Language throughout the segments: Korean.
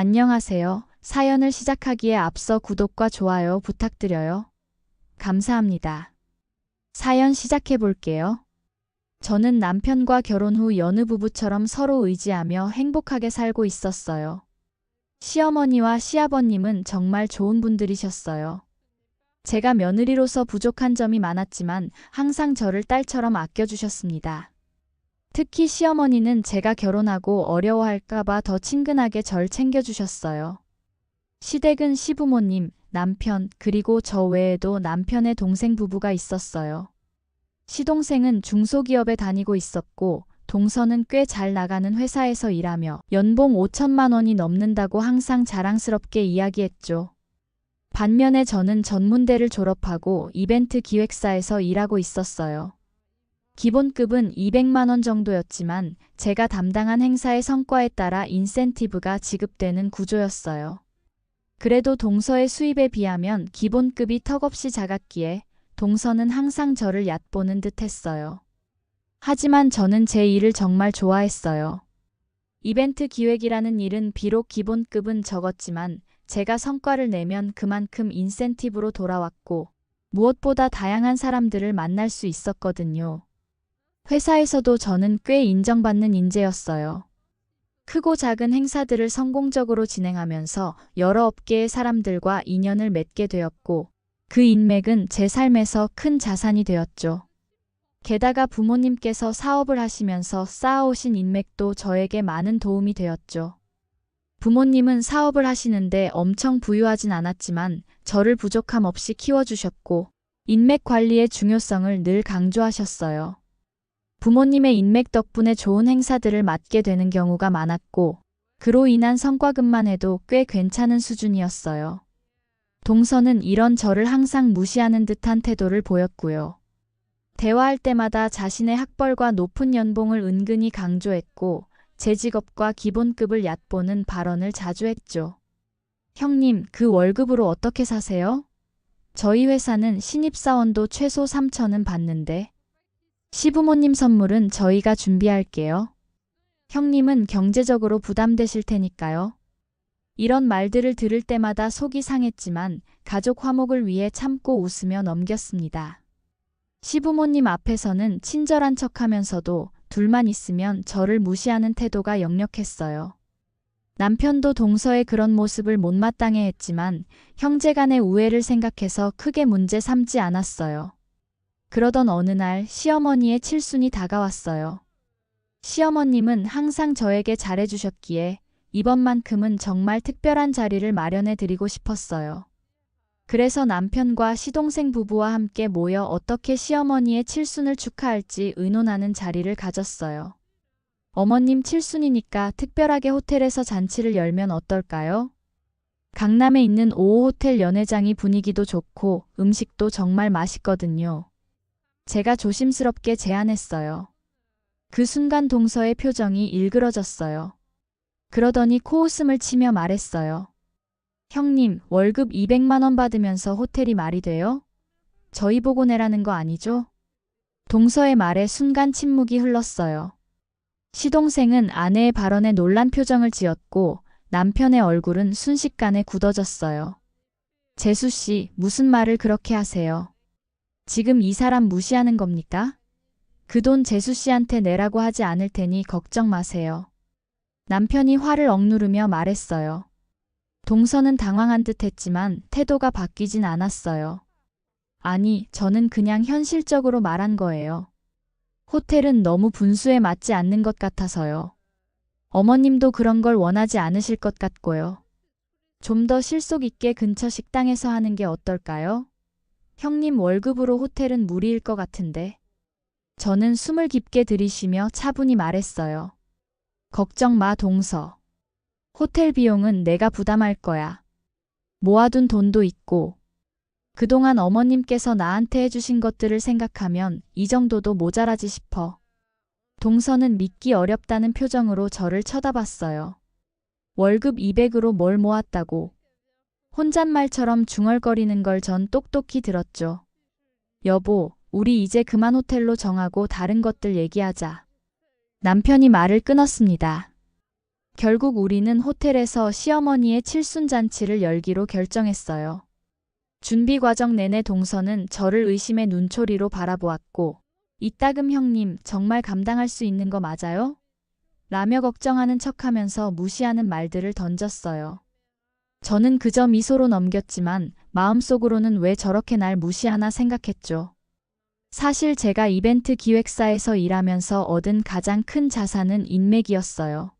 안녕하세요. 사연을 시작하기에 앞서 구독과 좋아요 부탁드려요. 감사합니다. 사연 시작해 볼게요. 저는 남편과 결혼 후 여느 부부처럼 서로 의지하며 행복하게 살고 있었어요. 시어머니와 시아버님은 정말 좋은 분들이셨어요. 제가 며느리로서 부족한 점이 많았지만 항상 저를 딸처럼 아껴주셨습니다. 특히 시어머니는 제가 결혼하고 어려워할까봐 더 친근하게 절 챙겨주셨어요. 시댁은 시부모님, 남편, 그리고 저 외에도 남편의 동생 부부가 있었어요. 시동생은 중소기업에 다니고 있었고, 동서는 꽤 잘 나가는 회사에서 일하며 연봉 5천만 원이 넘는다고 항상 자랑스럽게 이야기했죠. 반면에 저는 전문대를 졸업하고 이벤트 기획사에서 일하고 있었어요. 기본급은 200만 원 정도였지만 제가 담당한 행사의 성과에 따라 인센티브가 지급되는 구조였어요. 그래도 동서의 수입에 비하면 기본급이 턱없이 작았기에 동서는 항상 저를 얕보는 듯 했어요. 하지만 저는 제 일을 정말 좋아했어요. 이벤트 기획이라는 일은 비록 기본급은 적었지만 제가 성과를 내면 그만큼 인센티브로 돌아왔고 무엇보다 다양한 사람들을 만날 수 있었거든요. 회사에서도 저는 꽤 인정받는 인재였어요. 크고 작은 행사들을 성공적으로 진행하면서 여러 업계의 사람들과 인연을 맺게 되었고 그 인맥은 제 삶에서 큰 자산이 되었죠. 게다가 부모님께서 사업을 하시면서 쌓아오신 인맥도 저에게 많은 도움이 되었죠. 부모님은 사업을 하시는데 엄청 부유하진 않았지만 저를 부족함 없이 키워주셨고 인맥 관리의 중요성을 늘 강조하셨어요. 부모님의 인맥 덕분에 좋은 행사들을 맡게 되는 경우가 많았고 그로 인한 성과급만 해도 꽤 괜찮은 수준이었어요. 동서는 이런 저를 항상 무시하는 듯한 태도를 보였고요. 대화할 때마다 자신의 학벌과 높은 연봉을 은근히 강조했고 제 직업과 기본급을 얕보는 발언을 자주 했죠. 형님, 그 월급으로 어떻게 사세요? 저희 회사는 신입사원도 최소 3천은 받는데. 시부모님 선물은 저희가 준비할게요. 형님은 경제적으로 부담되실 테니까요. 이런 말들을 들을 때마다 속이 상했지만 가족 화목을 위해 참고 웃으며 넘겼습니다. 시부모님 앞에서는 친절한 척하면서도 둘만 있으면 저를 무시하는 태도가 역력했어요. 남편도 동서의 그런 모습을 못마땅해 했지만 형제간의 우애를 생각해서 크게 문제 삼지 않았어요. 그러던 어느 날 시어머니의 칠순이 다가왔어요. 시어머님은 항상 저에게 잘해주셨기에 이번만큼은 정말 특별한 자리를 마련해 드리고 싶었어요. 그래서 남편과 시동생 부부와 함께 모여 어떻게 시어머니의 칠순을 축하할지 의논하는 자리를 가졌어요. 어머님 칠순이니까 특별하게 호텔에서 잔치를 열면 어떨까요? 강남에 있는 5호 호텔 연회장이 분위기도 좋고 음식도 정말 맛있거든요. 제가 조심스럽게 제안했어요. 그 순간 동서의 표정이 일그러졌어요. 그러더니 코웃음을 치며 말했어요. 형님, 월급 200만 원 받으면서 호텔이 말이 돼요? 저희 보고 내라는 거 아니죠? 동서의 말에 순간 침묵이 흘렀어요. 시동생은 아내의 발언에 놀란 표정을 지었고 남편의 얼굴은 순식간에 굳어졌어요. 재수 씨, 무슨 말을 그렇게 하세요? 지금 이 사람 무시하는 겁니까? 그 돈 재수 씨한테 내라고 하지 않을 테니 걱정 마세요. 남편이 화를 억누르며 말했어요. 동서는 당황한 듯 했지만 태도가 바뀌진 않았어요. 아니, 저는 그냥 현실적으로 말한 거예요. 호텔은 너무 분수에 맞지 않는 것 같아서요. 어머님도 그런 걸 원하지 않으실 것 같고요. 좀 더 실속 있게 근처 식당에서 하는 게 어떨까요? 형님 월급으로 호텔은 무리일 것 같은데. 저는 숨을 깊게 들이쉬며 차분히 말했어요. 걱정 마, 동서. 호텔 비용은 내가 부담할 거야. 모아둔 돈도 있고. 그동안 어머님께서 나한테 해주신 것들을 생각하면 이 정도도 모자라지 싶어. 동서는 믿기 어렵다는 표정으로 저를 쳐다봤어요. 월급 200으로 뭘 모았다고. 혼잣말처럼 중얼거리는 걸 전 똑똑히 들었죠. 여보, 우리 이제 그만 호텔로 정하고 다른 것들 얘기하자. 남편이 말을 끊었습니다. 결국 우리는 호텔에서 시어머니의 칠순잔치를 열기로 결정했어요. 준비 과정 내내 동서는 저를 의심의 눈초리로 바라보았고, 이따금 형님 정말 감당할 수 있는 거 맞아요? 라며 걱정하는 척하면서 무시하는 말들을 던졌어요. 저는 그저 미소로 넘겼지만 마음속으로는 왜 저렇게 날 무시하나 생각했죠. 사실 제가 이벤트 기획사에서 일하면서 얻은 가장 큰 자산은 인맥이었어요.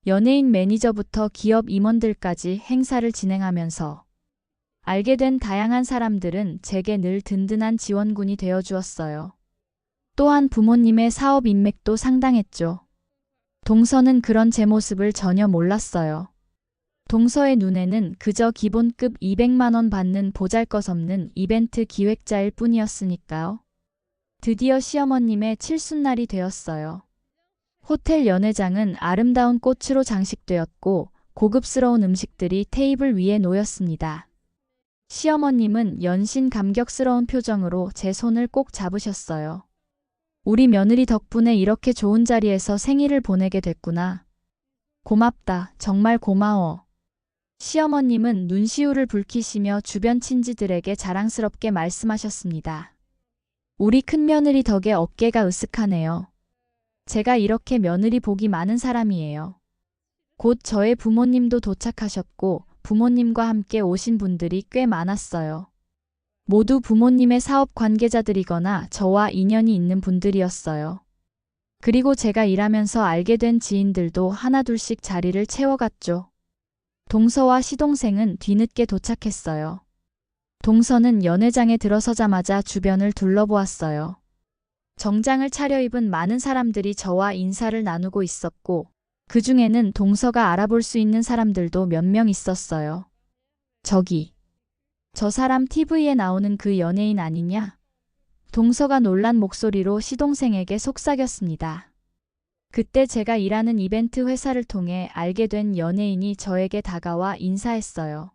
연예인 매니저부터 기업 임원들까지 행사를 진행하면서 알게 된 다양한 사람들은 제게 늘 든든한 지원군이 되어 주었어요. 또한 부모님의 사업 인맥도 상당했죠. 동서는 그런 제 모습을 전혀 몰랐어요. 동서의 눈에는 그저 기본급 200만 원 받는 보잘것없는 이벤트 기획자일 뿐이었으니까요. 드디어 시어머님의 칠순날이 되었어요. 호텔 연회장은 아름다운 꽃으로 장식되었고 고급스러운 음식들이 테이블 위에 놓였습니다. 시어머님은 연신 감격스러운 표정으로 제 손을 꼭 잡으셨어요. 우리 며느리 덕분에 이렇게 좋은 자리에서 생일을 보내게 됐구나. 고맙다. 정말 고마워. 시어머님은 눈시울을 붉히시며 주변 친지들에게 자랑스럽게 말씀하셨습니다. 우리 큰며느리 덕에 어깨가 으쓱하네요. 제가 이렇게 며느리 복이 많은 사람이에요. 곧 저의 부모님도 도착하셨고 부모님과 함께 오신 분들이 꽤 많았어요. 모두 부모님의 사업 관계자들이거나 저와 인연이 있는 분들이었어요. 그리고 제가 일하면서 알게 된 지인들도 하나둘씩 자리를 채워갔죠. 동서와 시동생은 뒤늦게 도착했어요. 동서는 연회장에 들어서자마자 주변을 둘러보았어요. 정장을 차려입은 많은 사람들이 저와 인사를 나누고 있었고 그 중에는 동서가 알아볼 수 있는 사람들도 몇 명 있었어요. 저기, 저 사람 TV에 나오는 그 연예인 아니냐? 동서가 놀란 목소리로 시동생에게 속삭였습니다. 그때 제가 일하는 이벤트 회사를 통해 알게 된 연예인이 저에게 다가와 인사했어요.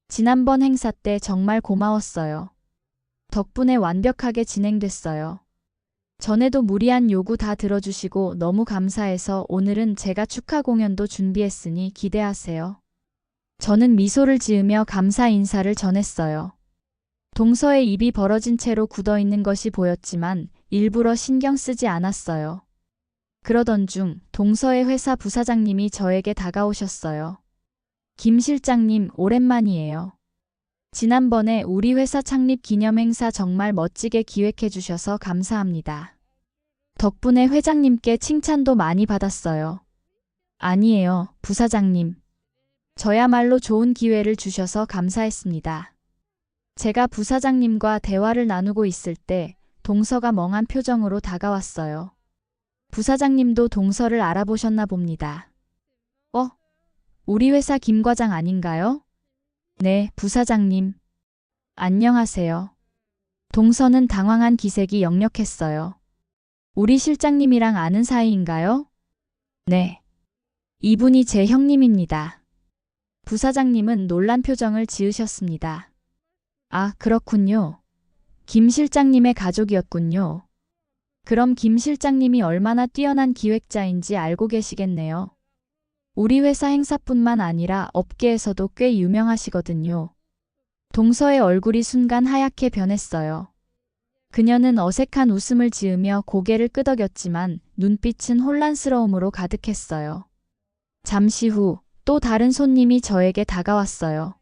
지난번 행사 때 정말 고마웠어요. 덕분에 완벽하게 진행됐어요. 전에도 무리한 요구 다 들어주시고 너무 감사해서 오늘은 제가 축하 공연도 준비했으니 기대하세요. 저는 미소를 지으며 감사 인사를 전했어요. 동서의 입이 벌어진 채로 굳어있는 것이 보였지만 일부러 신경 쓰지 않았어요. 그러던 중 동서의 회사 부사장님이 저에게 다가오셨어요. 김 실장님, 오랜만이에요. 지난번에 우리 회사 창립 기념 행사 정말 멋지게 기획해 주셔서 감사합니다. 덕분에 회장님께 칭찬도 많이 받았어요. 아니에요, 부사장님. 저야말로 좋은 기회를 주셔서 감사했습니다. 제가 부사장님과 대화를 나누고 있을 때 동서가 멍한 표정으로 다가왔어요. 부사장님도 동서를 알아보셨나 봅니다. 우리 회사 김 과장 아닌가요? 네, 부사장님. 안녕하세요. 동서는 당황한 기색이 역력했어요. 우리 실장님이랑 아는 사이인가요? 네. 이분이 제 형님입니다. 부사장님은 놀란 표정을 지으셨습니다. 아, 그렇군요. 김 실장님의 가족이었군요. 그럼 김 실장님이 얼마나 뛰어난 기획자인지 알고 계시겠네요. 우리 회사 행사뿐만 아니라 업계에서도 꽤 유명하시거든요. 동서의 얼굴이 순간 하얗게 변했어요. 그녀는 어색한 웃음을 지으며 고개를 끄덕였지만 눈빛은 혼란스러움으로 가득했어요. 잠시 후 또 다른 손님이 저에게 다가왔어요.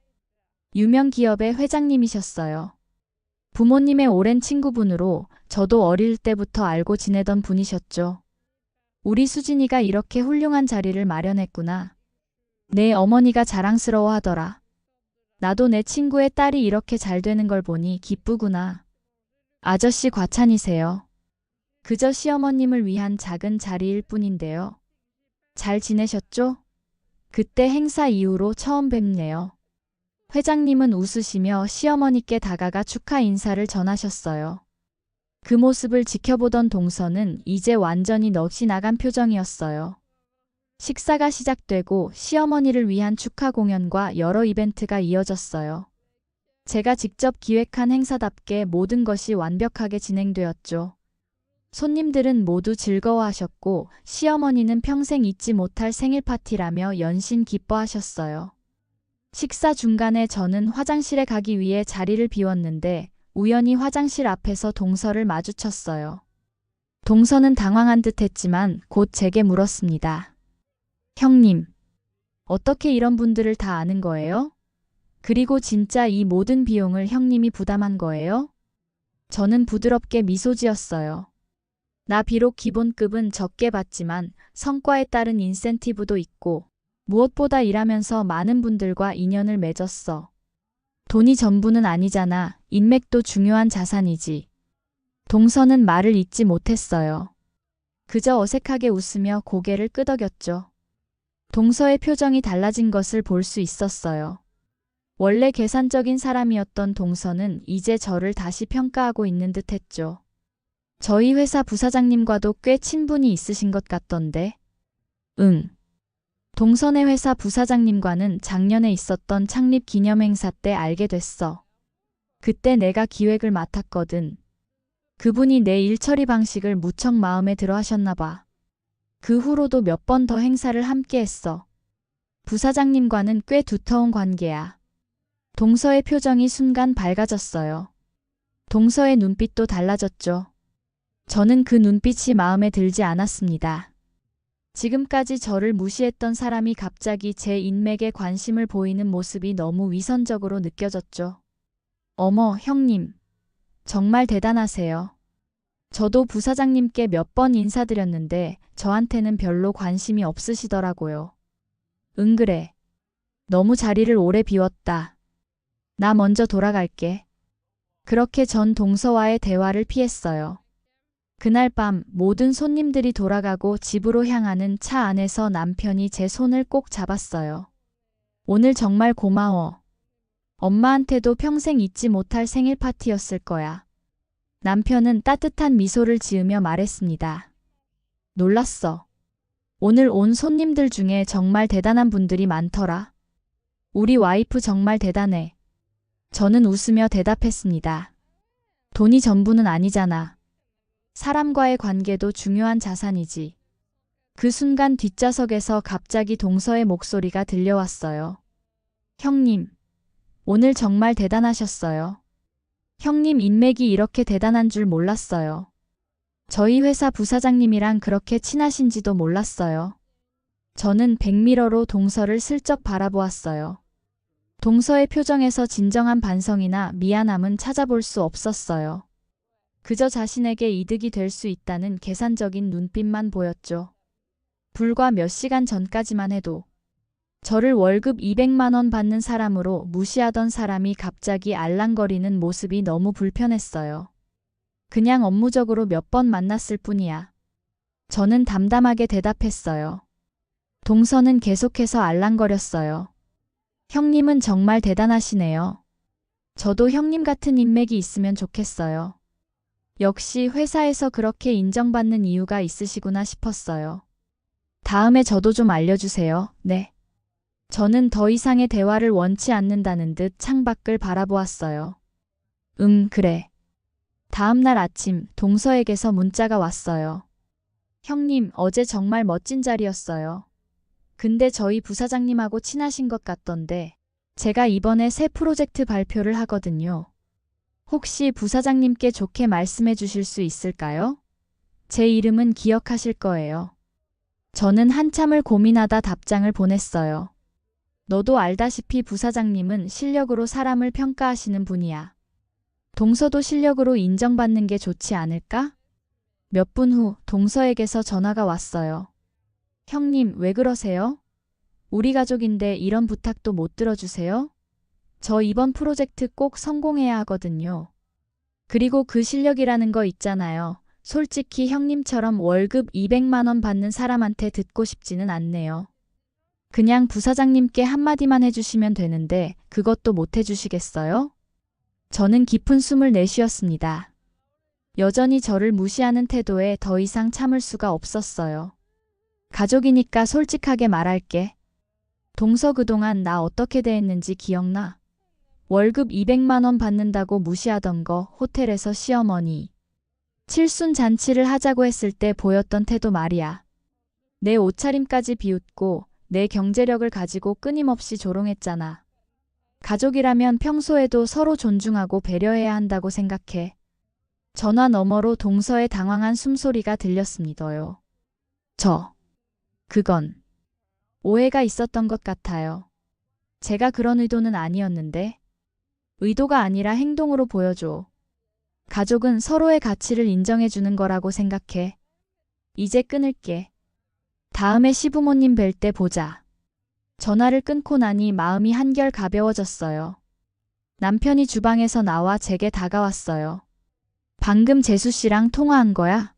유명 기업의 회장님이셨어요. 부모님의 오랜 친구분으로 저도 어릴 때부터 알고 지내던 분이셨죠. 우리 수진이가 이렇게 훌륭한 자리를 마련했구나. 내 어머니가 자랑스러워하더라. 나도 내 친구의 딸이 이렇게 잘 되는 걸 보니 기쁘구나. 아저씨 과찬이세요. 그저 시어머님을 위한 작은 자리일 뿐인데요. 잘 지내셨죠? 그때 행사 이후로 처음 뵙네요. 회장님은 웃으시며 시어머니께 다가가 축하 인사를 전하셨어요. 그 모습을 지켜보던 동서는 이제 완전히 넋이 나간 표정이었어요. 식사가 시작되고 시어머니를 위한 축하 공연과 여러 이벤트가 이어졌어요. 제가 직접 기획한 행사답게 모든 것이 완벽하게 진행되었죠. 손님들은 모두 즐거워하셨고 시어머니는 평생 잊지 못할 생일 파티라며 연신 기뻐하셨어요. 식사 중간에 저는 화장실에 가기 위해 자리를 비웠는데 우연히 화장실 앞에서 동서를 마주쳤어요. 동서는 당황한 듯 했지만 곧 제게 물었습니다. 형님, 어떻게 이런 분들을 다 아는 거예요? 그리고 진짜 이 모든 비용을 형님이 부담한 거예요? 저는 부드럽게 미소 지었어요. 나 비록 기본급은 적게 받지만 성과에 따른 인센티브도 있고 무엇보다 일하면서 많은 분들과 인연을 맺었어. 돈이 전부는 아니잖아. 인맥도 중요한 자산이지. 동서는 말을 잇지 못했어요. 그저 어색하게 웃으며 고개를 끄덕였죠. 동서의 표정이 달라진 것을 볼 수 있었어요. 원래 계산적인 사람이었던 동서는 이제 저를 다시 평가하고 있는 듯 했죠. 저희 회사 부사장님과도 꽤 친분이 있으신 것 같던데. 응. 동서네 회사 부사장님과는 작년에 있었던 창립 기념행사 때 알게 됐어. 그때 내가 기획을 맡았거든. 그분이 내 일 처리 방식을 무척 마음에 들어 하셨나 봐. 그 후로도 몇 번 더 행사를 함께 했어. 부사장님과는 꽤 두터운 관계야. 동서의 표정이 순간 밝아졌어요. 동서의 눈빛도 달라졌죠. 저는 그 눈빛이 마음에 들지 않았습니다. 지금까지 저를 무시했던 사람이 갑자기 제 인맥에 관심을 보이는 모습이 너무 위선적으로 느껴졌죠. 어머, 형님. 정말 대단하세요. 저도 부사장님께 몇 번 인사드렸는데 저한테는 별로 관심이 없으시더라고요. 응 그래. 너무 자리를 오래 비웠다. 나 먼저 돌아갈게. 그렇게 전 동서와의 대화를 피했어요. 그날 밤 모든 손님들이 돌아가고 집으로 향하는 차 안에서 남편이 제 손을 꼭 잡았어요. 오늘 정말 고마워. 엄마한테도 평생 잊지 못할 생일 파티였을 거야. 남편은 따뜻한 미소를 지으며 말했습니다. 놀랐어. 오늘 온 손님들 중에 정말 대단한 분들이 많더라. 우리 와이프 정말 대단해. 저는 웃으며 대답했습니다. 돈이 전부는 아니잖아. 사람과의 관계도 중요한 자산이지. 그 순간 뒷좌석에서 갑자기 동서의 목소리가 들려왔어요. 형님, 오늘 정말 대단하셨어요. 형님 인맥이 이렇게 대단한 줄 몰랐어요. 저희 회사 부사장님이랑 그렇게 친하신지도 몰랐어요. 저는 백미러로 동서를 슬쩍 바라보았어요. 동서의 표정에서 진정한 반성이나 미안함은 찾아볼 수 없었어요. 그저 자신에게 이득이 될 수 있다는 계산적인 눈빛만 보였죠. 불과 몇 시간 전까지만 해도 저를 월급 200만 원 받는 사람으로 무시하던 사람이 갑자기 알랑거리는 모습이 너무 불편했어요. 그냥 업무적으로 몇 번 만났을 뿐이야. 저는 담담하게 대답했어요. 동서는 계속해서 알랑거렸어요. 형님은 정말 대단하시네요. 저도 형님 같은 인맥이 있으면 좋겠어요. 역시 회사에서 그렇게 인정받는 이유가 있으시구나 싶었어요. 다음에 저도 좀 알려주세요. 네. 저는 더 이상의 대화를 원치 않는다는 듯 창밖을 바라보았어요. 그래. 다음 날 아침 동서에게서 문자가 왔어요. 형님, 어제 정말 멋진 자리였어요. 근데 저희 부사장님하고 친하신 것 같던데 제가 이번에 새 프로젝트 발표를 하거든요. 혹시 부사장님께 좋게 말씀해 주실 수 있을까요? 제 이름은 기억하실 거예요. 저는 한참을 고민하다 답장을 보냈어요. 너도 알다시피 부사장님은 실력으로 사람을 평가하시는 분이야. 동서도 실력으로 인정받는 게 좋지 않을까? 몇 분 후 동서에게서 전화가 왔어요. 형님, 왜 그러세요? 우리 가족인데 이런 부탁도 못 들어주세요? 저 이번 프로젝트 꼭 성공해야 하거든요. 그리고 그 실력이라는 거 있잖아요. 솔직히 형님처럼 월급 200만 원 받는 사람한테 듣고 싶지는 않네요. 그냥 부사장님께 한마디만 해주시면 되는데 그것도 못 해주시겠어요? 저는 깊은 숨을 내쉬었습니다. 여전히 저를 무시하는 태도에 더 이상 참을 수가 없었어요. 가족이니까 솔직하게 말할게. 동서 그동안 나 어떻게 대했는지 기억나? 월급 200만 원 받는다고 무시하던 거, 호텔에서 시어머니. 칠순 잔치를 하자고 했을 때 보였던 태도 말이야. 내 옷차림까지 비웃고 내 경제력을 가지고 끊임없이 조롱했잖아. 가족이라면 평소에도 서로 존중하고 배려해야 한다고 생각해. 전화 너머로 동서의 당황한 숨소리가 들렸습니다요. 그건 오해가 있었던 것 같아요. 제가 그런 의도는 아니었는데. 의도가 아니라 행동으로 보여줘. 가족은 서로의 가치를 인정해주는 거라고 생각해. 이제 끊을게. 다음에 시부모님 뵐 때 보자. 전화를 끊고 나니 마음이 한결 가벼워졌어요. 남편이 주방에서 나와 제게 다가왔어요. 방금 재수 씨랑 통화한 거야?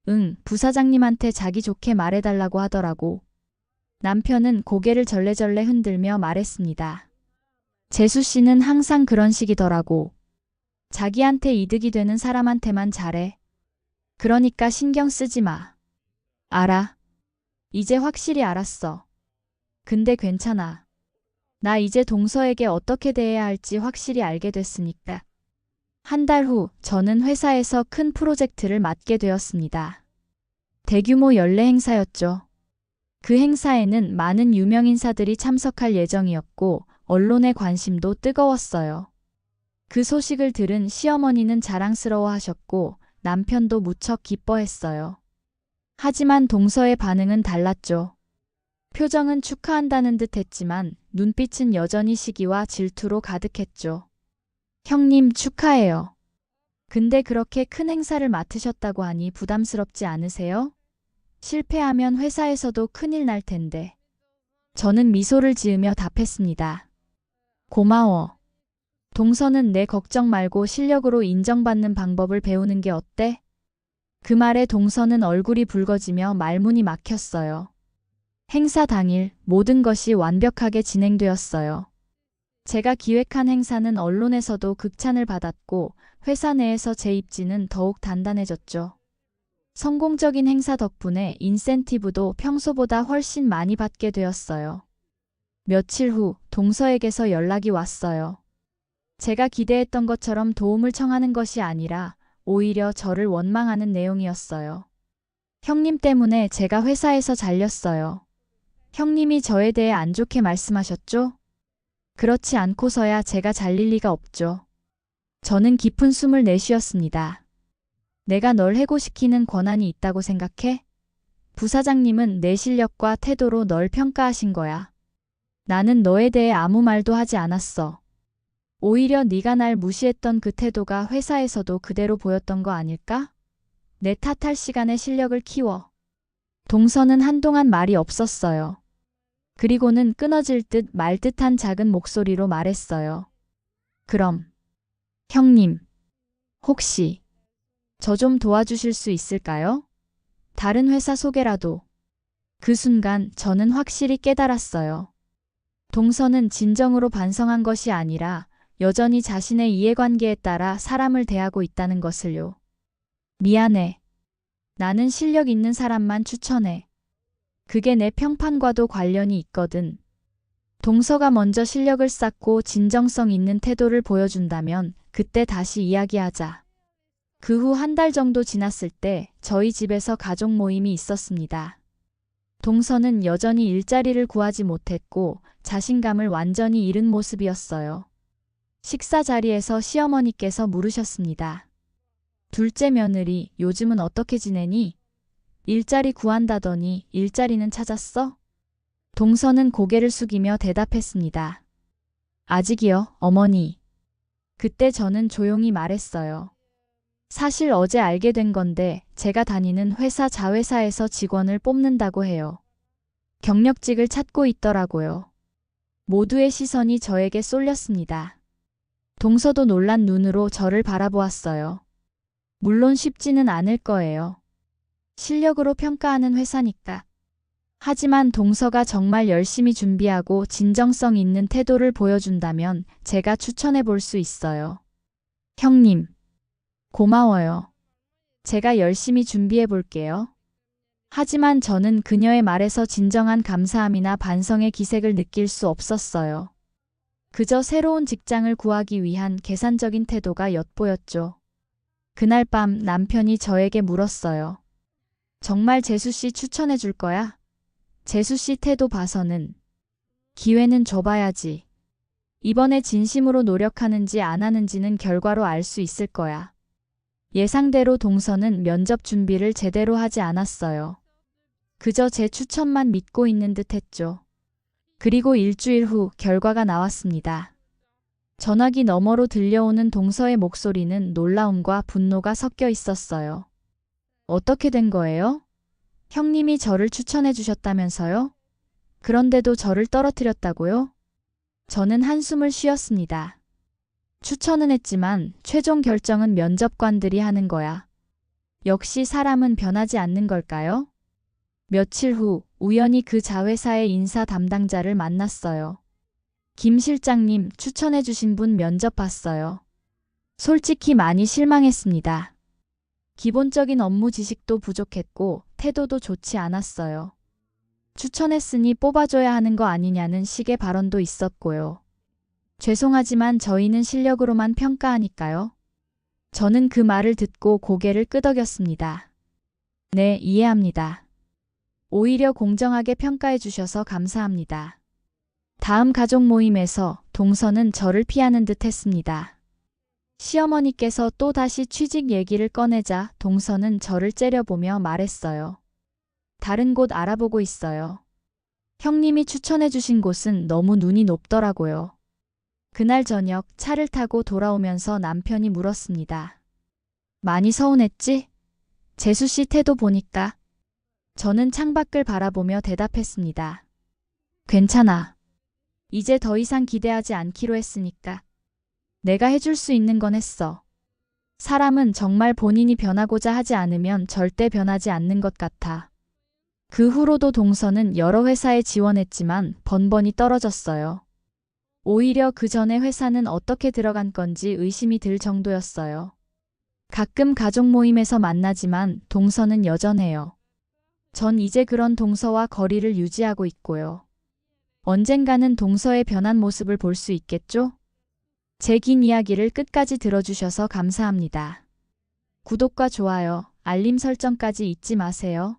응, 부사장님한테 자기 좋게 말해달라고 하더라고. 남편은 고개를 절레절레 흔들며 말했습니다. 재수 씨는 항상 그런 식이더라고. 자기한테 이득이 되는 사람한테만 잘해. 그러니까 신경 쓰지 마. 알아. 이제 확실히 알았어. 근데 괜찮아. 나 이제 동서에게 어떻게 대해야 할지 확실히 알게 됐으니까. 한 달 후 저는 회사에서 큰 프로젝트를 맡게 되었습니다. 대규모 연례 행사였죠. 그 행사에는 많은 유명인사들이 참석할 예정이었고 언론의 관심도 뜨거웠어요. 그 소식을 들은 시어머니는 자랑스러워하셨고 남편도 무척 기뻐했어요. 하지만 동서의 반응은 달랐죠. 표정은 축하한다는 듯 했지만 눈빛은 여전히 시기와 질투로 가득했죠. 형님 축하해요. 근데 그렇게 큰 행사를 맡으셨다고 하니 부담스럽지 않으세요? 실패하면 회사에서도 큰일 날 텐데. 저는 미소를 지으며 답했습니다. 고마워. 동서는 내 걱정 말고 실력으로 인정받는 방법을 배우는 게 어때? 그 말에 동서는 얼굴이 붉어지며 말문이 막혔어요. 행사 당일 모든 것이 완벽하게 진행되었어요. 제가 기획한 행사는 언론에서도 극찬을 받았고 회사 내에서 제 입지는 더욱 단단해졌죠. 성공적인 행사 덕분에 인센티브도 평소보다 훨씬 많이 받게 되었어요. 며칠 후 동서에게서 연락이 왔어요. 제가 기대했던 것처럼 도움을 청하는 것이 아니라 오히려 저를 원망하는 내용이었어요. 형님 때문에 제가 회사에서 잘렸어요. 형님이 저에 대해 안 좋게 말씀하셨죠? 그렇지 않고서야 제가 잘릴 리가 없죠. 저는 깊은 숨을 내쉬었습니다. 내가 널 해고시키는 권한이 있다고 생각해? 부사장님은 내 실력과 태도로 널 평가하신 거야. 나는 너에 대해 아무 말도 하지 않았어. 오히려 네가 날 무시했던 그 태도가 회사에서도 그대로 보였던 거 아닐까? 내 탓할 시간에 실력을 키워. 동서는 한동안 말이 없었어요. 그리고는 끊어질 듯 말 듯한 작은 목소리로 말했어요. 그럼, 형님, 혹시 저 좀 도와주실 수 있을까요? 다른 회사 소개라도. 그 순간 저는 확실히 깨달았어요. 동서는 진정으로 반성한 것이 아니라 여전히 자신의 이해관계에 따라 사람을 대하고 있다는 것을요. 미안해. 나는 실력 있는 사람만 추천해. 그게 내 평판과도 관련이 있거든. 동서가 먼저 실력을 쌓고 진정성 있는 태도를 보여준다면 그때 다시 이야기하자. 그 후 한 달 정도 지났을 때 저희 집에서 가족 모임이 있었습니다. 동서는 여전히 일자리를 구하지 못했고 자신감을 완전히 잃은 모습이었어요. 식사 자리에서 시어머니께서 물으셨습니다. 둘째 며느리, 요즘은 어떻게 지내니? 일자리 구한다더니 일자리는 찾았어? 동서는 고개를 숙이며 대답했습니다. 아직이요, 어머니. 그때 저는 조용히 말했어요. 사실 어제 알게 된 건데 제가 다니는 회사 자회사에서 직원을 뽑는다고 해요. 경력직을 찾고 있더라고요. 모두의 시선이 저에게 쏠렸습니다. 동서도 놀란 눈으로 저를 바라보았어요. 물론 쉽지는 않을 거예요. 실력으로 평가하는 회사니까. 하지만 동서가 정말 열심히 준비하고 진정성 있는 태도를 보여준다면 제가 추천해 볼 수 있어요. 형님, 고마워요. 제가 열심히 준비해 볼게요. 하지만 저는 그녀의 말에서 진정한 감사함이나 반성의 기색을 느낄 수 없었어요. 그저 새로운 직장을 구하기 위한 계산적인 태도가 엿보였죠. 그날 밤 남편이 저에게 물었어요. 정말 재수 씨 추천해 줄 거야? 재수 씨 태도 봐서는 기회는 줘봐야지. 이번에 진심으로 노력하는지 안 하는지는 결과로 알 수 있을 거야. 예상대로 동서는 면접 준비를 제대로 하지 않았어요. 그저 제 추천만 믿고 있는 듯 했죠. 그리고 일주일 후 결과가 나왔습니다. 전화기 너머로 들려오는 동서의 목소리는 놀라움과 분노가 섞여 있었어요. 어떻게 된 거예요? 형님이 저를 추천해 주셨다면서요? 그런데도 저를 떨어뜨렸다고요? 저는 한숨을 쉬었습니다. 추천은 했지만 최종 결정은 면접관들이 하는 거야. 역시 사람은 변하지 않는 걸까요? 며칠 후 우연히 그 자회사의 인사 담당자를 만났어요. 김 실장님 추천해 주신 분 면접 봤어요. 솔직히 많이 실망했습니다. 기본적인 업무 지식도 부족했고 태도도 좋지 않았어요. 추천했으니 뽑아줘야 하는 거 아니냐는 식의 발언도 있었고요. 죄송하지만 저희는 실력으로만 평가하니까요. 저는 그 말을 듣고 고개를 끄덕였습니다. 네, 이해합니다. 오히려 공정하게 평가해 주셔서 감사합니다. 다음 가족 모임에서 동서는 저를 피하는 듯 했습니다. 시어머니께서 또다시 취직 얘기를 꺼내자 동서는 저를 째려보며 말했어요. 다른 곳 알아보고 있어요. 형님이 추천해 주신 곳은 너무 눈이 높더라고요. 그날 저녁 차를 타고 돌아오면서 남편이 물었습니다. 많이 서운했지? 재수 씨 태도 보니까. 저는 창밖을 바라보며 대답했습니다. 괜찮아. 이제 더 이상 기대하지 않기로 했으니까. 내가 해줄 수 있는 건 했어. 사람은 정말 본인이 변하고자 하지 않으면 절대 변하지 않는 것 같아. 그 후로도 동서는 여러 회사에 지원했지만 번번이 떨어졌어요. 오히려 그 전에 회사는 어떻게 들어간 건지 의심이 들 정도였어요. 가끔 가족 모임에서 만나지만 동서는 여전해요. 전 이제 그런 동서와 거리를 유지하고 있고요. 언젠가는 동서의 변한 모습을 볼 수 있겠죠? 제 긴 이야기를 끝까지 들어주셔서 감사합니다. 구독과 좋아요, 알림 설정까지 잊지 마세요.